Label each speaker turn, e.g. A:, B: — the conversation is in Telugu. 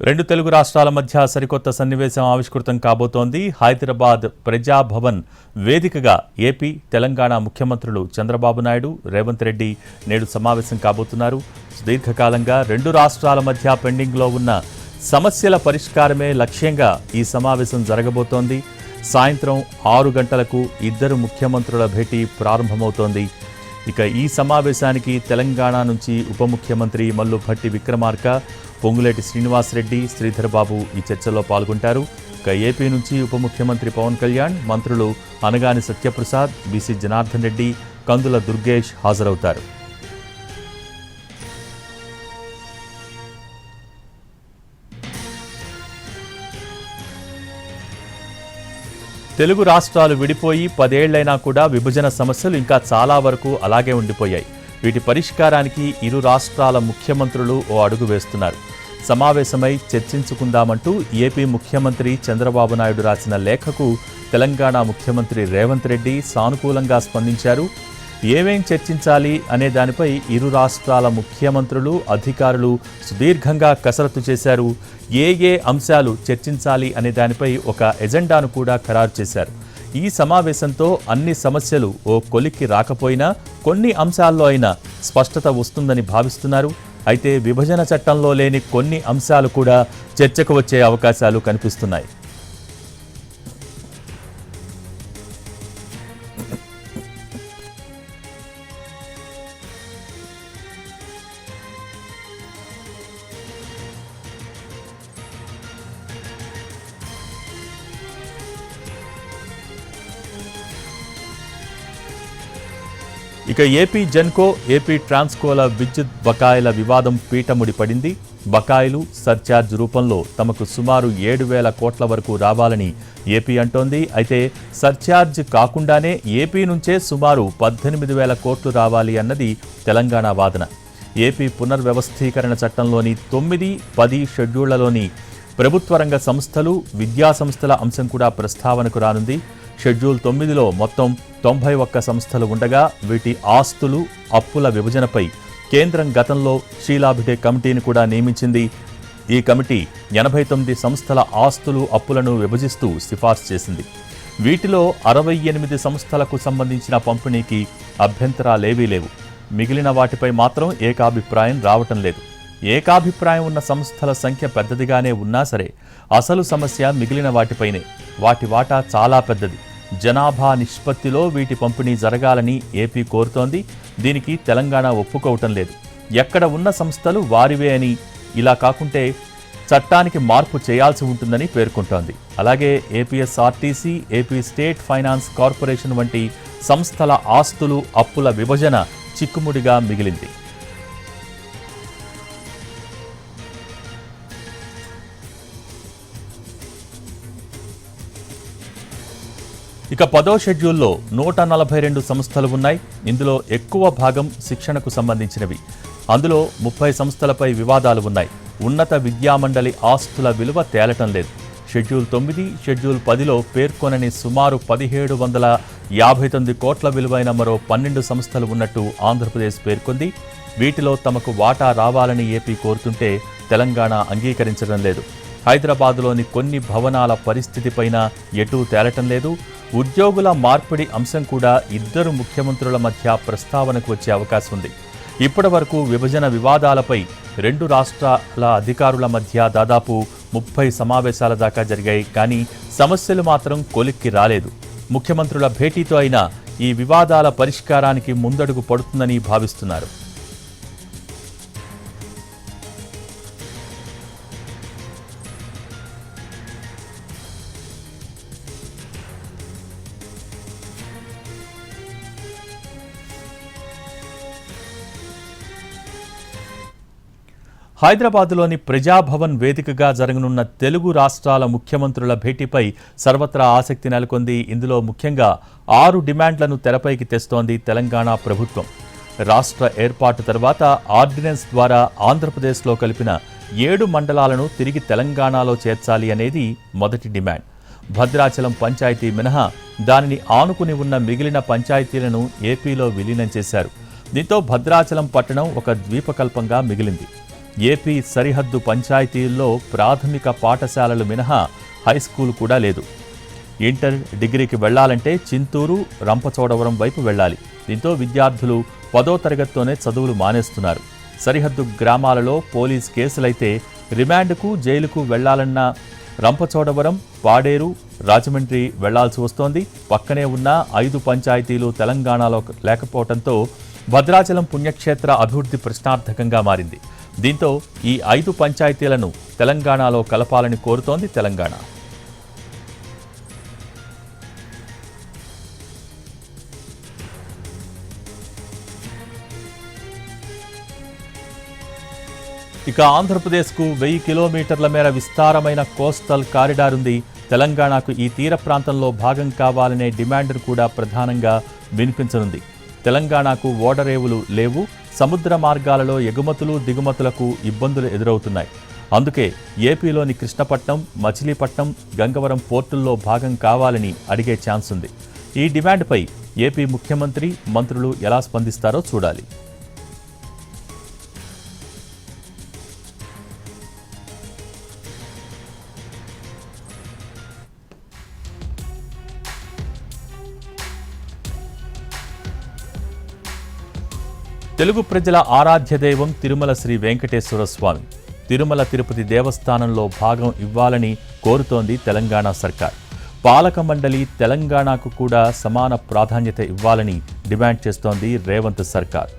A: రెండు తెలుగు రాష్ట్రాల మధ్య సరికొత్త సన్నివేశం ఆవిష్కృతం కాబోతోంది. హైదరాబాద్ ప్రజాభవన్ వేదికగా ఏపీ, తెలంగాణ ముఖ్యమంత్రులు చంద్రబాబు నాయుడు, రేవంత్ రెడ్డి నేడు సమావేశం కాబోతున్నారు. సుదీర్ఘకాలంగా రెండు రాష్ట్రాల మధ్య పెండింగ్లో ఉన్న సమస్యల పరిష్కారమే లక్ష్యంగా ఈ సమావేశం జరగబోతోంది. సాయంత్రం 6 గంటలకు ఇద్దరు ముఖ్యమంత్రుల భేటీ ప్రారంభమవుతోంది. ఇక ఈ సమావేశానికి తెలంగాణ నుంచి ఉప ముఖ్యమంత్రి మల్లుభట్టి విక్రమార్క, పొంగులేటి శ్రీనివాసరెడ్డి, శ్రీధర్ బాబు ఈ చర్చల్లో పాల్గొంటారు. ఇక ఏపీ నుంచి ఉప ముఖ్యమంత్రి పవన్ కళ్యాణ్, మంత్రులు అనగాని సత్యప్రసాద్, బీసీ జనార్దన్ రెడ్డి, కందుల దుర్గేష్ హాజరవుతారు. తెలుగు రాష్ట్రాలు విడిపోయి 10 ఏళ్లైనా కూడా విభజన సమస్యలు ఇంకా చాలా వరకు అలాగే ఉండిపోయాయి. వీటి పరిష్కారానికి ఇరు రాష్ట్రాల ముఖ్యమంత్రులు ఓ అడుగు వేస్తున్నారు. సమావేశమై చర్చించుకుందామంటూ ఏపీ ముఖ్యమంత్రి చంద్రబాబు నాయుడు రాసిన లేఖకు తెలంగాణ ముఖ్యమంత్రి రేవంత్ రెడ్డి సానుకూలంగా స్పందించారు. ఏమేం చర్చించాలి అనే దానిపై ఇరు రాష్ట్రాల ముఖ్యమంత్రులు, అధికారులు సుదీర్ఘంగా కసరత్తు చేశారు. ఏ అంశాలు చర్చించాలి అనే దానిపై ఒక ఎజెండాను కూడా ఖరారు చేశారు. ఈ సమావేశంతో అన్ని సమస్యలు ఓ కొలిక్కి రాకపోయినా కొన్ని అంశాల్లో అయినా స్పష్టత వస్తుందని భావిస్తున్నారు. అయితే విభజన చట్టంలో లేని కొన్ని అంశాలు కూడా చర్చకు వచ్చే అవకాశాలు కనిపిస్తున్నాయి. ఇక ఏపీ జెన్కో, ఏపీ ట్రాన్స్కోల విద్యుత్ బకాయిల వివాదం పీటముడి పడింది. బకాయిలు సర్ఛార్జ్ రూపంలో తమకు సుమారు 7,000 కోట్ల వరకు రావాలని ఏపీ అంటోంది. అయితే సర్ఛార్జ్ కాకుండానే ఏపీ నుంచే సుమారు 18,000 కోట్లు రావాలి అన్నది తెలంగాణ వాదన. ఏపీ పునర్వ్యవస్థీకరణ చట్టంలోని 9, 10 షెడ్యూళ్లలోని ప్రభుత్వ రంగ సంస్థలు, విద్యా సంస్థల అంశం కూడా ప్రస్తావనకు రానుంది. షెడ్యూల్ 9లో మొత్తం 91 సంస్థలు ఉండగా వీటి ఆస్తులు, అప్పుల విభజనపై కేంద్రం గతంలో షీలాభిడే కమిటీని కూడా నియమించింది. ఈ కమిటీ 89 సంస్థల ఆస్తులు, అప్పులను విభజిస్తూ సిఫార్సు చేసింది. వీటిలో 68 సంస్థలకు సంబంధించిన పంపిణీకి అభ్యంతరాలేవీ లేవు. మిగిలిన వాటిపై మాత్రం ఏకాభిప్రాయం రావటం లేదు. ఏకాభిప్రాయం ఉన్న సంస్థల సంఖ్య పెద్దదిగానే ఉన్నా సరే అసలు సమస్య మిగిలిన వాటిపైనే. వాటి వాటా చాలా పెద్దది. జనాభా నిష్పత్తిలో వీటి పంపిణీ జరగాలని ఏపీ కోరుతోంది. దీనికి తెలంగాణ ఒప్పుకోవటం లేదు. ఎక్కడ ఉన్న సంస్థలు వారివే అని, ఇలా కాకుంటే చట్టానికి మార్పు చేయాల్సి ఉంటుందని పేర్కొంటోంది. అలాగే APSRTC, AP state finance corporation వంటి సంస్థల ఆస్తులు, అప్పుల విభజన చిక్కుముడిగా మిగిలింది. ఇక 10వ షెడ్యూల్లో 142 సంస్థలు ఉన్నాయి. ఇందులో ఎక్కువ భాగం శిక్షణకు సంబంధించినవి. అందులో 30 సంస్థలపై వివాదాలు ఉన్నాయి. ఉన్నత విద్యామండలి ఆస్తుల విలువ తేలటం లేదు. షెడ్యూల్ 9, షెడ్యూల్ 10లో పేర్కొనని సుమారు 1759 కోట్ల విలువైన మరో 12 సంస్థలు ఉన్నట్టు ఆంధ్రప్రదేశ్ పేర్కొంది. వీటిలో తమకు వాటా రావాలని ఏపీ కోరుతుంటే తెలంగాణ అంగీకరించడం లేదు. హైదరాబాద్లోని కొన్ని భవనాల పరిస్థితిపైన ఎటూ తేలటం లేదు. ఉద్యోగుల మార్పిడి అంశం కూడా ఇద్దరు ముఖ్యమంత్రుల మధ్య ప్రస్తావనకు వచ్చే అవకాశం ఉంది. ఇప్పటి వరకు విభజన వివాదాలపై రెండు రాష్ట్రాల అధికారుల మధ్య దాదాపు 30 సమావేశాల దాకా జరిగాయి. కానీ సమస్యలు మాత్రం కొలిక్కి రాలేదు. ముఖ్యమంత్రుల భేటీతో అయినా ఈ వివాదాల పరిష్కారానికి ముందడుగు పడుతుందని భావిస్తున్నారు. హైదరాబాద్లోని ప్రజాభవన్ వేదికగా జరగనున్న తెలుగు రాష్ట్రాల ముఖ్యమంత్రుల భేటీపై సర్వత్రా ఆసక్తి నెలకొంది. ఇందులో ముఖ్యంగా 6 డిమాండ్లను తెరపైకి తెస్తోంది తెలంగాణ ప్రభుత్వం. రాష్ట్ర ఏర్పాటు తర్వాత ఆర్డినెన్స్ ద్వారా ఆంధ్రప్రదేశ్లో కలిపిన 7 మండలాలను తిరిగి తెలంగాణలో చేర్చాలి అనేది మొదటి డిమాండ్. భద్రాచలం పంచాయతీ మినహా దానిని ఆనుకుని ఉన్న మిగిలిన పంచాయతీలను ఏపీలో విలీనం చేశారు. దీంతో భద్రాచలం పట్టణం ఒక ద్వీపకల్పంగా మిగిలింది. ఏపీ సరిహద్దు పంచాయతీల్లో ప్రాథమిక పాఠశాలలు మినహా హైస్కూల్ కూడా లేదు. ఇంటర్, డిగ్రీకి వెళ్లాలంటే చింతూరు, రంపచోడవరం వైపు వెళ్లాలి. దీంతో విద్యార్థులు 10వ తరగతితోనే చదువులు మానేస్తున్నారు. సరిహద్దు గ్రామాలలో పోలీస్ కేసులైతే రిమాండ్కు, జైలుకు వెళ్లాలన్న రంపచోడవరం, పాడేరు, రాజమండ్రి వెళ్లాల్సి వస్తోంది. పక్కనే ఉన్న 5 పంచాయతీలు తెలంగాణలో లేకపోవడంతో భద్రాచలం పుణ్యక్షేత్ర అభివృద్ధి ప్రశ్నార్థకంగా మారింది. దీంతో ఈ 5 పంచాయతీలను తెలంగాణలో కలపాలని కోరుతోంది తెలంగాణ. ఇక ఆంధ్రప్రదేశ్కు 1000 కిలోమీటర్ల మేర విస్తారమైన కోస్టల్ కారిడార్ ఉంది. తెలంగాణకు ఈ తీర ప్రాంతంలో భాగం కావాలనే డిమాండ్ కూడా ప్రధానంగా వినిపించనుంది. తెలంగాణకు ఓడరేవులు లేవు. సముద్ర మార్గాలలో ఎగుమతులు, దిగుమతులకు ఇబ్బందులు ఎదురవుతున్నాయి. అందుకే ఏపీలోని కృష్ణపట్నం, మచిలీపట్నం, గంగవరం పోర్టుల్లో భాగం కావాలని అడిగే ఛాన్స్ ఉంది. ఈ డిమాండ్పై ఏపీ ముఖ్యమంత్రి, మంత్రులు ఎలా స్పందిస్తారో చూడాలి. తెలుగు ప్రజల ఆరాధ్య దైవం తిరుమల శ్రీ వెంకటేశ్వర స్వామి. తిరుమల తిరుపతి దేవస్థానంలో భాగం ఇవ్వాలని కోరుతోంది తెలంగాణ సర్కార్. పాలక మండలి తెలంగాణకు కూడా సమాన ప్రాధాన్యత ఇవ్వాలని డిమాండ్ చేస్తోంది రేవంత్ సర్కార్.